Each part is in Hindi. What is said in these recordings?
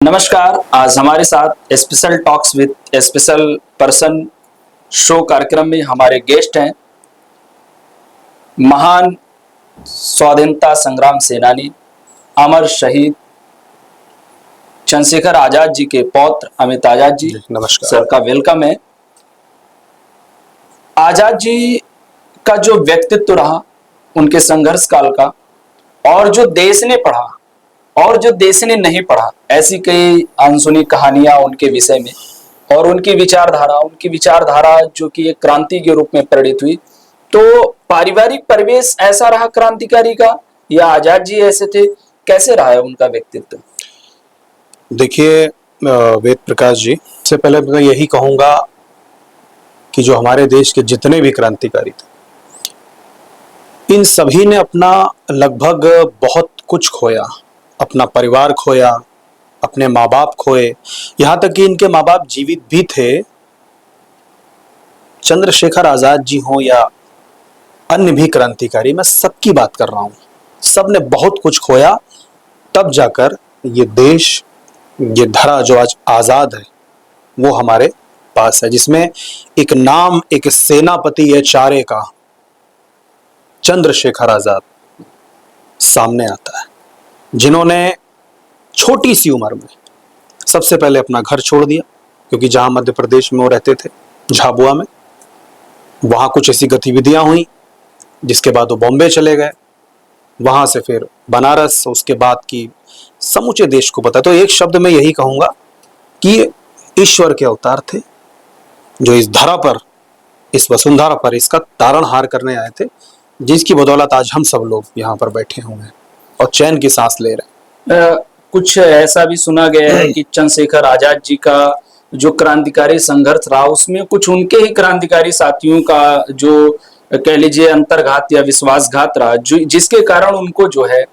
नमस्कार। आज हमारे साथ special talks with special person show कार्यक्रम में हमारे गेस्ट हैं महान स्वाधीनता संग्राम सेनानी अमर शहीद चंद्रशेखर आजाद जी के पौत्र अमित आजाद जी। नमस्कार सर का वेलकम है। आजाद जी का जो व्यक्तित्व रहा, उनके संघर्ष काल का, और जो देश ने पढ़ा और जो देश ने नहीं पढ़ा, ऐसी कई अनसुनी कहानियां उनके विषय में, और उनकी विचारधारा जो कि एक क्रांति के रूप में परिणित हुई। तो पारिवारिक परिवेश ऐसा रहा क्रांतिकारी का, या आजाद जी ऐसे थे? कैसे रहा है उनका व्यक्तित्व? देखिए वेद प्रकाश जी, से पहले मैं यही कहूंगा कि जो हमारे देश के जितने भी क्रांतिकारी थे, इन सभी ने अपना लगभग बहुत कुछ खोया। अपना परिवार खोया, अपने माँ बाप खोए, यहां तक कि इनके माँ बाप जीवित भी थे। चंद्रशेखर आजाद जी हों या अन्य भी क्रांतिकारी, मैं सबकी बात कर रहा हूं। सब ने बहुत कुछ खोया, तब जाकर ये देश, ये धरा जो आज आजाद है, वो हमारे पास है, जिसमें एक नाम, एक सेनापति है चारे का, चंद्रशेखर आजाद सामने आता है, जिन्होंने छोटी सी उम्र में सबसे पहले अपना घर छोड़ दिया, क्योंकि जहां मध्य प्रदेश में वो रहते थे, झाबुआ में, वहां कुछ ऐसी गतिविधियां हुई जिसके बाद वो बॉम्बे चले गए, वहां से फिर बनारस, उसके बाद की समूचे देश को पता। तो एक शब्द में यही कहूंगा कि ईश्वर के अवतार थे, जो इस धरा पर, इस वसुंधरा पर इसका तारणहार करने आए थे, जिसकी बदौलत आज हम सब लोग यहाँ पर बैठे हुए हैं और चैन की सांस ले रहे हैं। कुछ ऐसा भी सुना गया है कि चंद्रशेखर आजाद जी का जो क्रांतिकारी संघर्ष रहा, उसमें कुछ उनके ही क्रांतिकारी साथियों का जो कह लीजिए अंतर्घात या विश्वासघात रहा, जो जिसके कारण उनको जो है,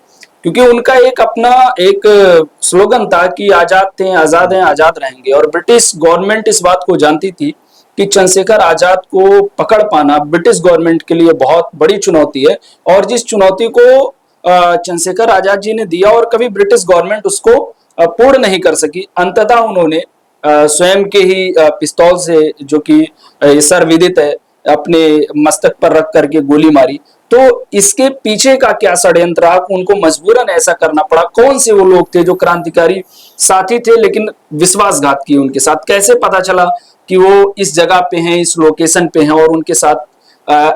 क्योंकि उनका एक अपना एक स्लोगन था कि आजाद थे, आजाद हैं, आजाद रहेंगे, और ब्रिटिश गवर्नमेंट इस बात को जानती थी कि चंद्रशेखर आजाद को पकड़ पाना ब्रिटिश गवर्नमेंट के लिए बहुत बड़ी चुनौती है, और जिस चुनौती को चंद्रशेखर आजाद जी ने दिया और कभी ब्रिटिश गवर्नमेंट उसको पूर्ण नहीं कर सकी। अंततः उन्होंने स्वयं के ही पिस्तौल से, जो कि सर्वविदित है, अपने मस्तक पर रख करके गोली मारी। तो इसके पीछे का क्या षड्यंत्र रहा, उनको मजबूरन ऐसा करना पड़ा? कौन से वो लोग थे जो क्रांतिकारी साथी थे लेकिन विश्वासघात किए उनके साथ? कैसे पता चला कि वो इस जगह पे हैं, इस लोकेशन पे हैं, और उनके साथ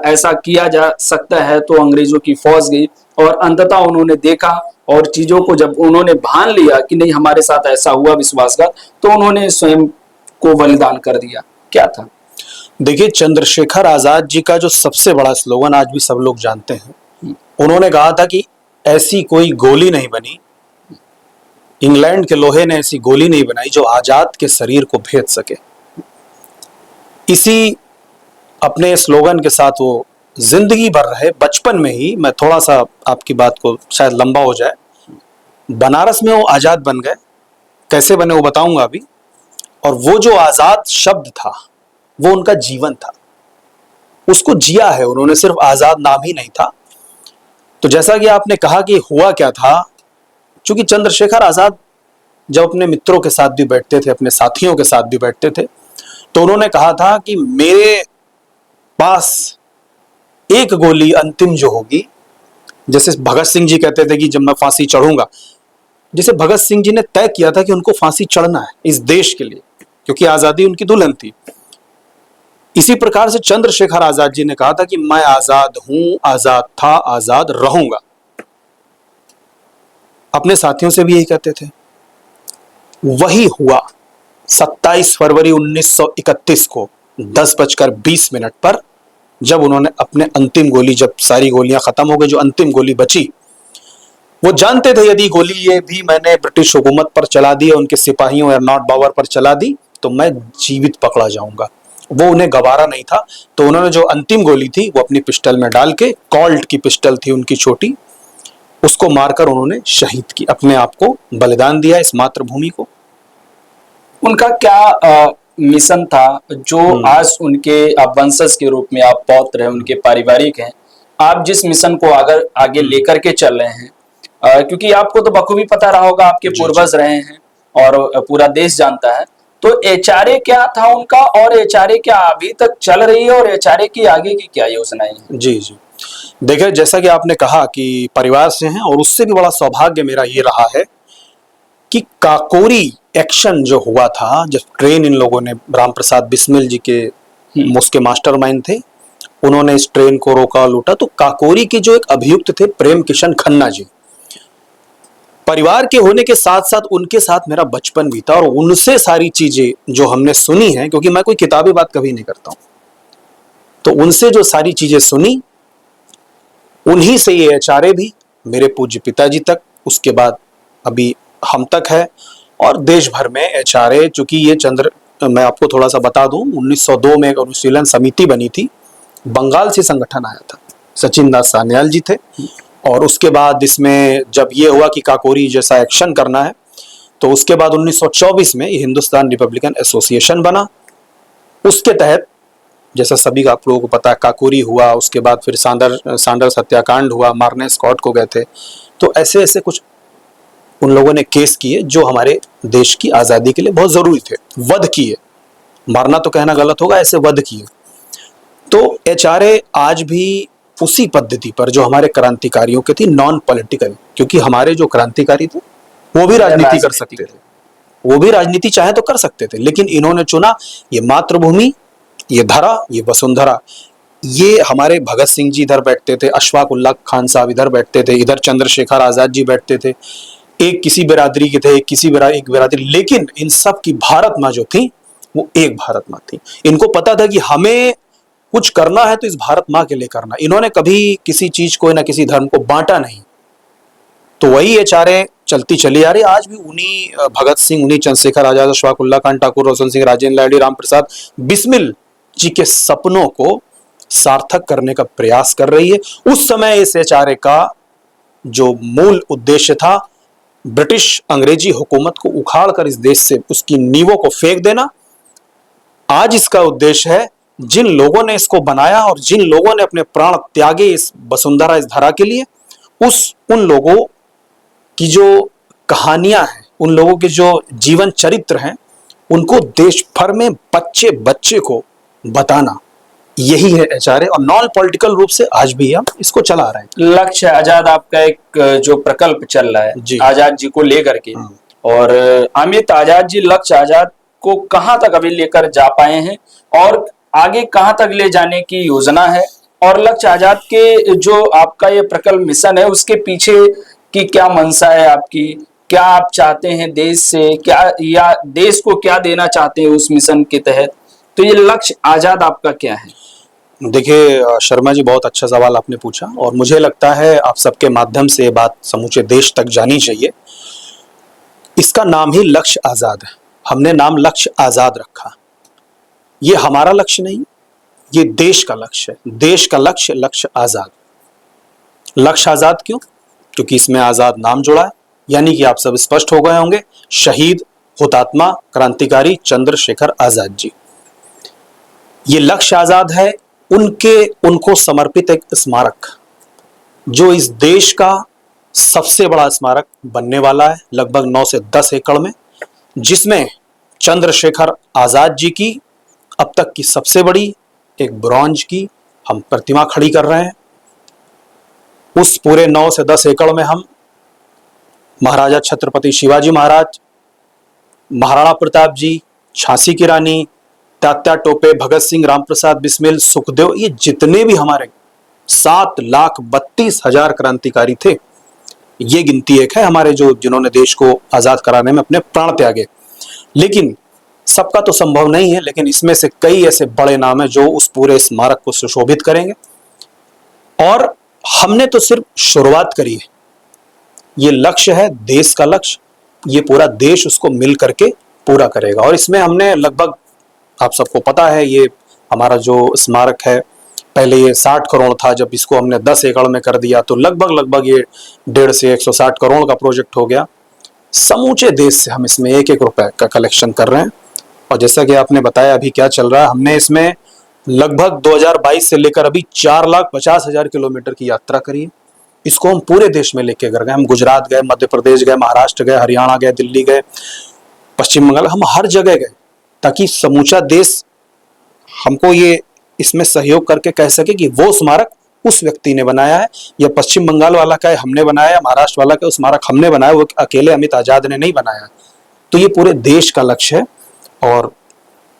ऐसा किया जा सकता है? तो अंग्रेजों की फौज गई और अंततः उन्होंने देखा, और चीजों को जब उन्होंने भान लिया कि नहीं हमारे साथ ऐसा हुआ विश्वासघात, तो उन्होंने स्वयं को बलिदान कर दिया। क्या था? देखिए, चंद्रशेखर आजाद जी का जो सबसे बड़ा स्लोगन आज भी सब लोग जानते हैं, उन्होंने कहा था कि ऐसी कोई गोली नहीं बनी, इंग्लैंड के लोहे ने ऐसी गोली नहीं बनाई जो आजाद के शरीर को भेद सके। इसी अपने स्लोगन के साथ वो जिंदगी भर रहे। बचपन में ही, मैं थोड़ा सा आपकी बात को शायद लंबा हो जाए, बनारस में वो आजाद बन गए। कैसे बने वो बताऊंगा अभी। और वो जो आजाद शब्द था, वो उनका जीवन था, उसको जिया है उन्होंने, सिर्फ आजाद नाम ही नहीं था। तो जैसा कि आपने कहा कि हुआ क्या था, क्योंकि चंद्रशेखर आजाद जब अपने मित्रों के साथ भी बैठते थे, अपने साथियों के साथ भी बैठते थे, तो उन्होंने कहा था कि मेरे पास एक गोली अंतिम जो होगी, जैसे भगत सिंह जी कहते थे कि जब मैं फांसी चढ़ूंगा, जैसे भगत सिंह जी ने तय किया था कि उनको फांसी चढ़ना है इस देश के लिए, क्योंकि आजादी उनकी दुल्हन थी। इसी प्रकार से चंद्रशेखर आजाद जी ने कहा था कि मैं आजाद हूं, आजाद था, आजाद रहूंगा। अपने साथियों से भी यही कहते थे। वही हुआ 27 फरवरी 1931 को 10:20 पर, जब उन्होंने अपने अंतिम गोली, जब सारी गोलियां खत्म हो गई, जो अंतिम गोली बची, वो जानते थे यदि गोली ये भी मैंने ब्रिटिश हुकूमत पर चला दी, उनके सिपाहियों या नॉट बावर पर चला दी, तो मैं जीवित पकड़ा जाऊंगा। वो उन्हें गवारा नहीं था। तो उन्होंने जो अंतिम गोली थी वो अपनी पिस्टल में डाल के, कॉल्ट की पिस्टल थी उनकी छोटी, उसको मारकर उन्होंने शहीद की, अपने आप को बलिदान दिया इस मातृभूमि को। उनका क्या मिशन था जो आज उनके आप वंशज के रूप में, आप पौत्र हैं, उनके पारिवारिक हैं, आप जिस मिशन को अगर आगे लेकर के चल रहे हैं, क्योंकि आपको तो बखूबी पता रहा होगा, आपके पूर्वज रहे हैं, और पूरा देश जानता है। तो एचआरए क्या था उनका, और एचआरए क्या अभी तक चल रही है, और एचआरए की आगे की क्या योजनाएं हैं? जी जी, देखिए जैसा कि आपने कहा कि परिवार से हैं, और उससे भी बड़ा सौभाग्य मेरा ये रहा है कि काकोरी एक्शन जो हुआ था, जब ट्रेन इन लोगों ने, राम प्रसाद बिस्मिल जी के उसके मास्टरमाइंड थे, उन्होंने इस ट्रेन को रोका लूटा, तो काकोरी के जो एक अभियुक्त थे प्रेम किशन खन्ना जी, परिवार के होने के साथ साथ उनके साथ मेरा बचपन बीता, और उनसे सारी चीजें जो हमने सुनी हैं, क्योंकि मैं कोई किताबी बात कभी नहीं करता हूं, तो उनसे जो सारी चीजें सुनी, उन्हीं से ये एचआरए भी मेरे पूज्य पिताजी तक, उसके बाद अभी हम तक है, और देश भर में एचआरए, चूंकि ये मैं आपको थोड़ा सा बता दूं, 1902 में एक अनुशीलन समिति बनी थी, बंगाल से संगठन आया था, सचिन दास सान्याल जी थे, और उसके बाद इसमें जब ये हुआ कि काकोरी जैसा एक्शन करना है, तो उसके बाद 1924 में ये हिंदुस्तान रिपब्लिकन एसोसिएशन बना। उसके तहत, जैसा सभी आप लोगों को पता है, काकोरी हुआ, उसके बाद फिर सांडर्स हत्याकांड हुआ, मारने स्कॉट को गए थे, तो ऐसे ऐसे कुछ उन लोगों ने केस किए जो हमारे देश की आज़ादी के लिए बहुत ज़रूरी थे, वध किए, मारना तो कहना गलत होगा, ऐसे वध किए। तो एचआरए आज भी उसी पद्धति पर जो हमारे क्रांतिकारियों के थी, नॉन पॉलिटिकल, क्योंकि हमारे जो क्रांतिकारी थे वो भी राजनीति कर सकते थे, वो भी राजनीति चाहे तो कर सकते थे, लेकिन इन्होंने चुना ये मातृभूमि, ये धरा, ये वसुंधरा। ये हमारे भगत सिंह जी इधर बैठते थे, अशफाक उल्लाह खान साहब इधर बैठते थे, इधर चंद्रशेखर आजाद जी बैठते थे, एक किसी बिरादरी के थे, एक बिरादरी, लेकिन इन सब की भारत माँ जो थी वो एक भारत माँ थी। इनको पता था कि हमें कुछ करना है तो इस भारत माँ के लिए करना। इन्होंने कभी किसी चीज को ना किसी धर्म को बांटा नहीं, तो वही एचआरए चलती चली आ रही। आज भी उन्हीं भगत सिंह, उन्हीं चंद्रशेखर आजाद, अशफाक उल्लाह खान, ठाकुर रोशन सिंह, राजेंद्र लाहिड़ी, राम प्रसाद बिस्मिल जी के सपनों को सार्थक करने का प्रयास कर रही है। उस समय इस एचआरए का जो मूल उद्देश्य था, ब्रिटिश अंग्रेजी हुकूमत को उखाड़कर इस देश से उसकी नींवों को फेंक देना, आज इसका उद्देश्य है जिन लोगों ने इसको बनाया और जिन लोगों ने अपने प्राण त्यागे इस वसुंधरा, इस धरा के लिए, उन लोगों की जो कहानियां हैं, उन लोगों के जो जीवन चरित्र हैं, उनको देश भर में बच्चे बच्चे को बताना, यही है एचआरए। और नॉन पॉलिटिकल रूप से आज भी हम इसको चला रहे हैं। लक्ष्य आजाद आपका एक जो प्रकल्प चल रहा है आजाद जी को लेकर के, और अमित आजाद जी लक्ष्य आजाद को कहां तक अभी लेकर जा पाए हैं, और आगे कहां तक ले जाने की योजना है, और लक्ष्य आजाद के जो आपका ये प्रकल्प मिशन है उसके पीछे की क्या मंशा है आपकी, क्या आप चाहते हैं देश से, क्या या देश को क्या देना चाहते हैं उस मिशन के तहत? तो ये लक्ष्य आजाद आपका क्या है? देखिए शर्मा जी, बहुत अच्छा सवाल आपने पूछा, और मुझे लगता है आप सबके माध्यम से ये बात समूचे देश तक जानी चाहिए। इसका नाम ही लक्ष्य आजाद है, हमने नाम लक्ष्य आजाद रखा। ये हमारा लक्ष्य नहीं, ये देश का लक्ष्य है। देश का लक्ष्य, लक्ष्य आजाद। लक्ष्य आजाद क्यों? क्योंकि इसमें आजाद नाम जुड़ा है, यानी कि आप सब स्पष्ट हो गए होंगे, शहीद हुतात्मा क्रांतिकारी चंद्रशेखर आजाद जी। ये लक्ष्य आजाद है उनको समर्पित एक स्मारक, जो इस देश का सबसे बड़ा स्मारक बनने वाला है, लगभग 9 से 10 एकड़ में, जिसमें चंद्रशेखर आजाद जी की अब तक की सबसे बड़ी एक ब्रॉन्ज की हम प्रतिमा खड़ी कर रहे हैं। उस पूरे 9 से 10 एकड़ में हम महाराजा छत्रपति शिवाजी महाराज, महाराणा प्रताप जी, झांसी की रानी, तात्या टोपे, भगत सिंह, राम प्रसाद बिस्मिल, सुखदेव, ये जितने भी हमारे 7,32,000 क्रांतिकारी थे, ये गिनती एक है हमारे जिन्होंने देश को आजाद कराने में अपने प्राण त्यागे। लेकिन सबका तो संभव नहीं है, लेकिन इसमें से कई ऐसे बड़े नाम हैं जो उस पूरे स्मारक को सुशोभित करेंगे, और हमने तो सिर्फ शुरुआत करी है। ये लक्ष्य है देश का लक्ष्य, ये पूरा देश उसको मिल करके पूरा करेगा। और इसमें हमने लगभग, आप सबको पता है, ये हमारा जो स्मारक है, पहले ये 60 करोड़ था, जब इसको हमने 10 एकड़ में कर दिया तो लगभग ये 150 से 160 करोड़ का प्रोजेक्ट हो गया। समूचे देश से हम इसमें एक एक रुपए का कलेक्शन कर रहे हैं। और जैसा कि आपने बताया अभी क्या चल रहा है, हमने इसमें लगभग 2022 से लेकर अभी 4,50,000 किलोमीटर की यात्रा करी है। इसको हम पूरे देश में लेके गए। हम गुजरात गए, मध्य प्रदेश गए, महाराष्ट्र गए, हरियाणा गए, दिल्ली गए, पश्चिम बंगाल, हम हर जगह गए ताकि समूचा देश हमको ये इसमें सहयोग करके कह सके कि वो स्मारक उस व्यक्ति ने बनाया है, या पश्चिम बंगाल वाला का है हमने बनाया, महाराष्ट्र वाला का स्मारक हमने बनाया, वो अकेले अमित आजाद ने नहीं बनाया। तो ये पूरे देश का लक्ष्य है, और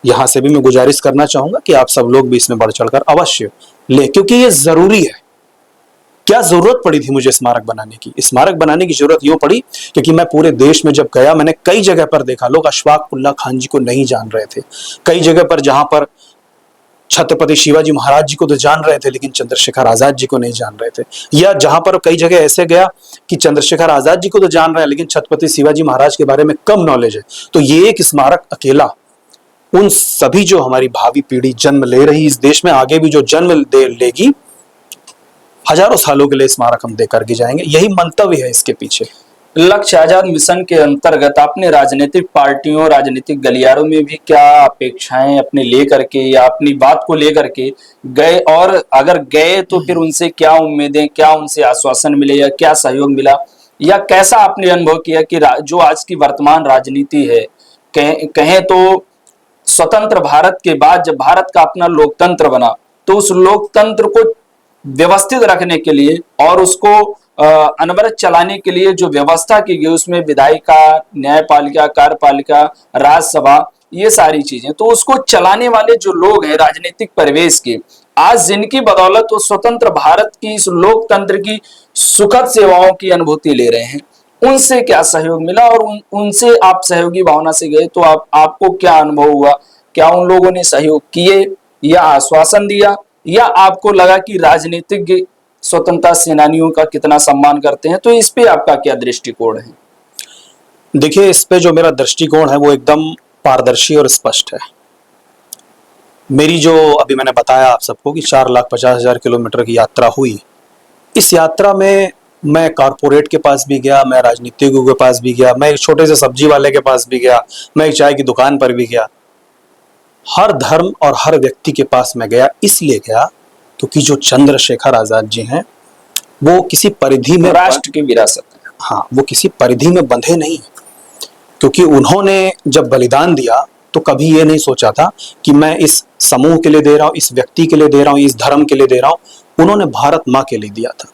यहां से भी मैं गुजारिश करना चाहूंगा कि आप सब लोग भी इसमें बढ़ चढ़कर अवश्य ले, क्योंकि ये जरूरी है। क्या जरूरत पड़ी थी मुझे स्मारक बनाने की? स्मारक बनाने की जरूरत यूं पड़ी क्योंकि मैं पूरे देश में जब गया, मैंने कई जगह पर देखा लोग अशफाक उल्ला खान जी को नहीं जान रहे थे। कई जगह पर जहां पर छत्रपति शिवाजी महाराज जी को तो जान रहे थे, लेकिन चंद्रशेखर आजाद जी को नहीं जान रहे थे। या जहां पर कई जगह ऐसे गया कि चंद्रशेखर आजाद जी को तो जान रहे हैं, लेकिन छत्रपति शिवाजी महाराज के बारे में कम नॉलेज है। तो ये एक स्मारक अकेला उन सभी जो हमारी भावी पीढ़ी जन्म ले रही इस देश में, आगे भी जो जन्म दे लेगी, हजारों सालों के लिए स्मारक हम दे करके जाएंगे। यही मंतव्य है इसके पीछे। लक्ष्य आजाद मिशन के अंतर्गत आपने राजनीतिक पार्टियों, राजनीतिक गलियारों में भी क्या अपेक्षाएं अपने लेकर के या अपनी बात को लेकर के गए, और अगर गए तो फिर उनसे क्या उम्मीदें, क्या उनसे आश्वासन मिले या क्या सहयोग मिला, या कैसा आपने अनुभव किया कि जो आज की वर्तमान राजनीति है, कहें तो स्वतंत्र भारत के बाद जब भारत का अपना लोकतंत्र बना, तो उस लोकतंत्र को व्यवस्थित रखने के लिए और उसको अनवरत चलाने के लिए जो व्यवस्था की गई, उसमें विधायिका, न्यायपालिका, कार्यपालिका, राज्यसभा, ये सारी चीजें, तो उसको चलाने वाले जो लोग हैं राजनीतिक परिवेश के, आज जिनकी बदौलत वो स्वतंत्र भारत की इस लोकतंत्र की सुखद सेवाओं की अनुभूति ले रहे हैं, उनसे क्या सहयोग मिला, और उनसे आप सहयोगी भावना से गए तो आपको क्या अनुभव हुआ? क्या उन लोगों ने सहयोग किए या आश्वासन दिया, या आपको लगा कि राजनीतिक स्वतंत्रता सेनानियों का कितना सम्मान करते हैं? तो इस पे आपका क्या दृष्टिकोण है? देखिए, इस पे जो मेरा दृष्टिकोण है वो एकदम पारदर्शी और स्पष्ट है। मेरी जो अभी मैंने बताया आप सबको कि 4,50,000 किलोमीटर की यात्रा हुई, इस यात्रा में मैं कारपोरेट के पास भी गया, मैं राजनीतिज्ञों के पास भी गया, मैं एक छोटे से सब्जी वाले के पास भी गया, मैं एक चाय की दुकान पर भी गया। हर धर्म और हर व्यक्ति के पास मैं गया, इसलिए गया क्योंकि जो चंद्रशेखर आजाद जी हैं वो किसी परिधि में, राष्ट्र की विरासत है, हाँ, वो किसी परिधि में बंधे नहीं, क्योंकि उन्होंने जब बलिदान दिया तो कभी ये नहीं सोचा था कि मैं इस समूह के लिए दे रहा हूं, इस व्यक्ति के लिए दे रहा हूं, इस धर्म के लिए दे रहा हूं। उन्होंने भारत माँ के लिए दिया था।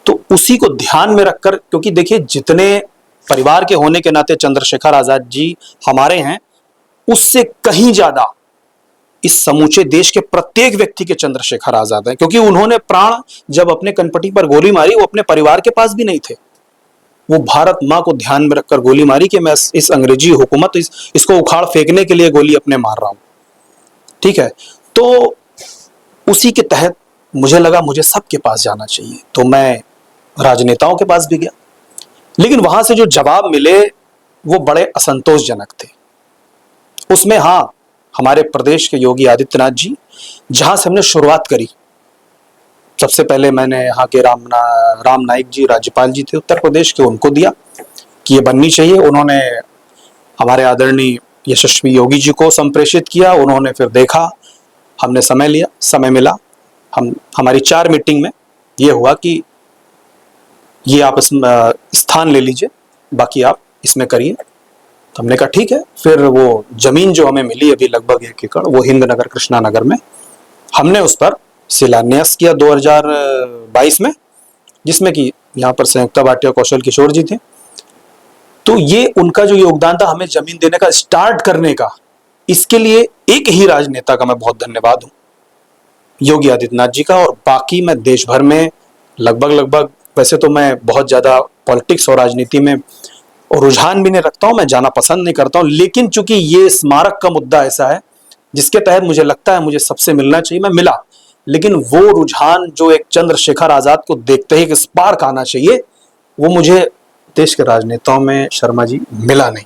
तो उसी को ध्यान में रखकर, क्योंकि देखिए जितने परिवार के होने के नाते चंद्रशेखर आजाद जी हमारे हैं, उससे कहीं ज्यादा इस समूचे देश के प्रत्येक व्यक्ति के चंद्रशेखर आजाद हैं, क्योंकि उन्होंने प्राण जब अपने कनपटी पर गोली मारी, वो अपने परिवार के पास भी नहीं थे। वो भारत माँ को ध्यान में रखकर गोली मारी कि मैं इस अंग्रेजी हुकूमत, इसको उखाड़ फेंकने के लिए गोली अपने मार रहा हूं। ठीक है, तो उसी के तहत मुझे लगा मुझे सबके पास जाना चाहिए, तो मैं राजनेताओं के पास भी गया, लेकिन वहां से जो जवाब मिले वो बड़े असंतोषजनक थे। उसमें हाँ, हमारे प्रदेश के योगी आदित्यनाथ जी, जहां से हमने शुरुआत करी, सबसे पहले मैंने यहाँ के राम नाईक जी राज्यपाल जी थे उत्तर प्रदेश के, उनको दिया कि ये बननी चाहिए। उन्होंने हमारे आदरणीय यशस्वी योगी जी को संप्रेषित किया, उन्होंने फिर देखा, हमने समय लिया, समय मिला, हमारी 4 मीटिंग में ये हुआ कि ये आप स्थान ले लीजिए, बाकी आप इसमें करिए। तो हमने कहा ठीक है। फिर वो जमीन जो हमें मिली अभी लगभग 1 एकड़, वो हिंद नगर कृष्णा नगर में, हमने उस पर शिलान्यास किया 2022 में, जिसमें कि यहाँ पर संयुक्ता भाटिया, कौशल किशोर जी थे। तो ये उनका जो योगदान था हमें जमीन देने का, स्टार्ट करने का, इसके लिए एक ही राजनेता का मैं बहुत धन्यवाद हूं, योगी आदित्यनाथ जी का। और बाकी मैं देश भर में लगभग, वैसे तो मैं बहुत ज्यादा पॉलिटिक्स और राजनीति में रुझान भी नहीं रखता हूं, मैं जाना पसंद नहीं करता हूं, लेकिन चूंकि ये स्मारक का मुद्दा ऐसा है जिसके तहत मुझे लगता है मुझे सबसे मिलना चाहिए, मैं मिला। लेकिन वो रुझान जो एक चंद्रशेखर आजाद को देखते ही एक स्पार्क आना चाहिए, वो मुझे देश के राजनेताओं में शर्मा जी मिला नहीं।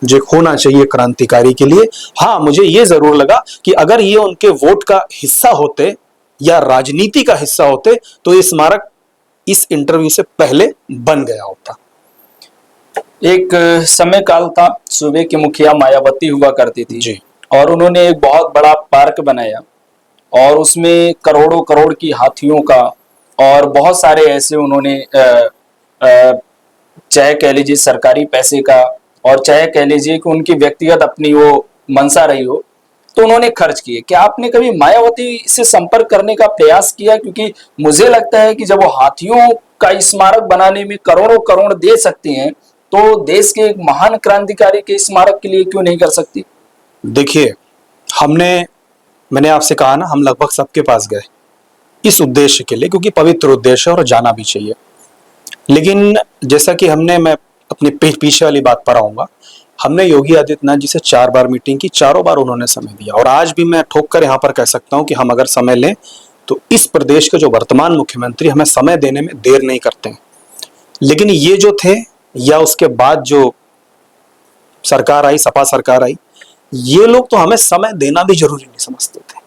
जो होना चाहिए क्रांतिकारी के लिए, हाँ, मुझे ये जरूर लगा कि अगर ये उनके वोट का हिस्सा होते या राजनीति का हिस्सा होते तो ये स्मारक इस इंटरव्यू से पहले बन गया होता। एक समय काल था, सूबे की मुखिया मायावती हुआ करती थी जी, और उन्होंने एक बहुत बड़ा पार्क बनाया और उसमें करोड़ों करोड़ की हाथियों का और बहुत सारे ऐसे उन्होंने चाहे कह लीजिए सरकारी पैसे का और चाहे कह लीजिए कि उनकी व्यक्तिगत अपनी वो मंशा रही हो, तो उन्होंने खर्च किए। क्या आपने कभी मायावती से संपर्क करने का प्रयास किया? क्योंकि मुझे लगता है कि जब वो हाथियों का स्मारक बनाने में करोड़ों करोड़ दे सकती हैं, तो देश के एक महान क्रांतिकारी के स्मारक के लिए क्यों नहीं कर सकती? देखिए, मैंने आपसे कहा ना, हम लगभग सबके पास गए इस उद्देश्य के लिए, क्योंकि पवित्र उद्देश्य है और जाना भी चाहिए। लेकिन जैसा कि मैं अपने पीछे वाली बात पर आऊंगा, हमने योगी आदित्यनाथ जी से 4 बार मीटिंग की, चारों बार उन्होंने समय दिया। और आज भी मैं ठोक कर यहाँ पर कह सकता हूँ कि हम अगर समय लें तो इस प्रदेश के जो वर्तमान मुख्यमंत्री हमें समय देने में देर नहीं करते हैं। लेकिन ये जो थे, या उसके बाद जो सरकार आई, सपा सरकार आई, ये लोग तो हमें समय देना भी जरूरी नहीं समझते थे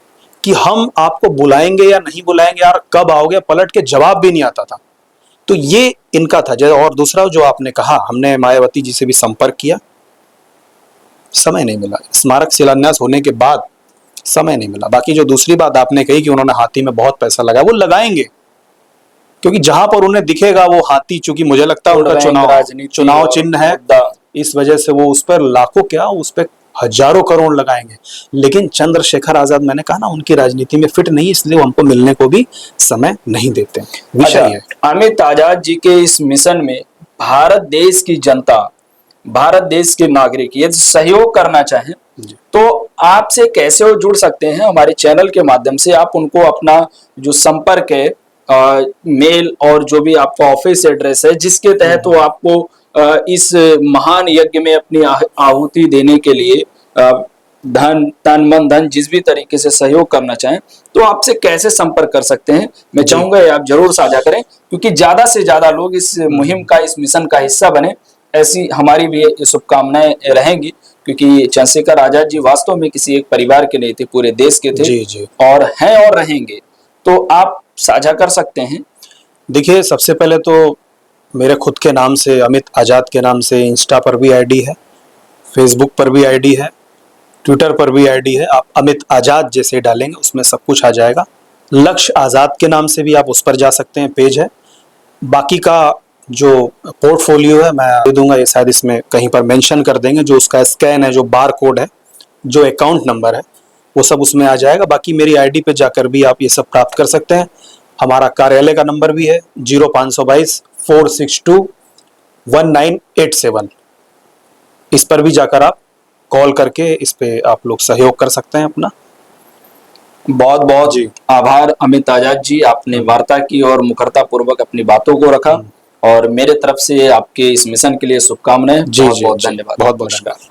कि हम आपको बुलाएंगे या नहीं बुलाएंगे, यार कब आओगे, पलट के जवाब भी नहीं आता था। तो ये इनका था। और दूसरा जो आपने कहा, हमने मायावती जी से भी संपर्क किया, समय नहीं मिला। स्मारक शिलान्यास होने के बाद समय नहीं मिला। बाकी जो दूसरी बात आपने कही कि उन्होंने हाथी में बहुत पैसा लगाया, वो लगाएंगे, क्योंकि जहां पर उन्हें दिखेगा वो हाथी, चूंकि मुझे लगता है उनका चुनाव चिन्ह है, इस वजह से वो उस पर लाखों क्या, उस पर हजारों करोड़ लगाएंगे। लेकिन चंद्रशेखर आजाद, मैंने कहा ना, उनकी राजनीति में फिट नहीं, इसलिए वो हमको मिलने को भी समय नहीं देते। विषय है अमित आजाद जी के इस मिशन में भारत देश की जनता, भारत देश के नागरिक यदि सहयोग करना चाहें तो आपसे कैसे वो जुड़ सकते हैं? हमारे चैनल के माध्यम से आप उनको अपना जो संपर्क है, मेल और जो भी आपका ऑफिस एड्रेस है, जिसके तहत वो आपको इस महान यज्ञ में अपनी आहुति देने के लिए धन, तन, मन, धन, जिस भी तरीके से सहयोग करना चाहें, तो आपसे कैसे संपर्क कर सकते हैं? मैं चाहूंगा आप जरूर साझा करें, क्योंकि ज्यादा से ज्यादा लोग इस मुहिम का, इस मिशन का हिस्सा बने, ऐसी हमारी भी शुभकामनाएं रहेंगी। क्योंकि चंद्रशेखर आजाद जी वास्तव में किसी एक परिवार के नहीं थे, पूरे देश के थे। जी जी। और हैं और रहेंगे। तो आप साझा कर सकते हैं। देखिए, सबसे पहले तो मेरे खुद के नाम से, अमित आजाद के नाम से इंस्टा पर भी आईडी है, फेसबुक पर भी आईडी है, ट्विटर पर भी आईडी है। आप अमित आजाद जैसे डालेंगे उसमें सब कुछ आ जाएगा। लक्ष्य आजाद के नाम से भी आप उस पर जा सकते हैं, पेज है। बाकी का जो पोर्टफोलियो है मैं दे दूंगा, ये शायद इसमें कहीं पर मेंशन कर देंगे, जो उसका स्कैन है, जो बार कोड है, जो अकाउंट नंबर है, वो सब उसमें आ जाएगा। बाकी मेरी आईडी पे जाकर भी आप ये सब प्राप्त कर सकते हैं। हमारा कार्यालय का नंबर भी है 0522 462 1987। इस पर भी जाकर आप कॉल करके इस पे आप लोग सहयोग कर सकते हैं अपना। बहुत बहुत आभार अमित आजाद जी, आपने वार्ता की और मुखरता पूर्वक अपनी बातों को रखा। और मेरे तरफ से आपके इस मिशन के लिए शुभकामनाएं। जी, बहुत बहुत धन्यवाद। बहुत बहुत धन्यवाद।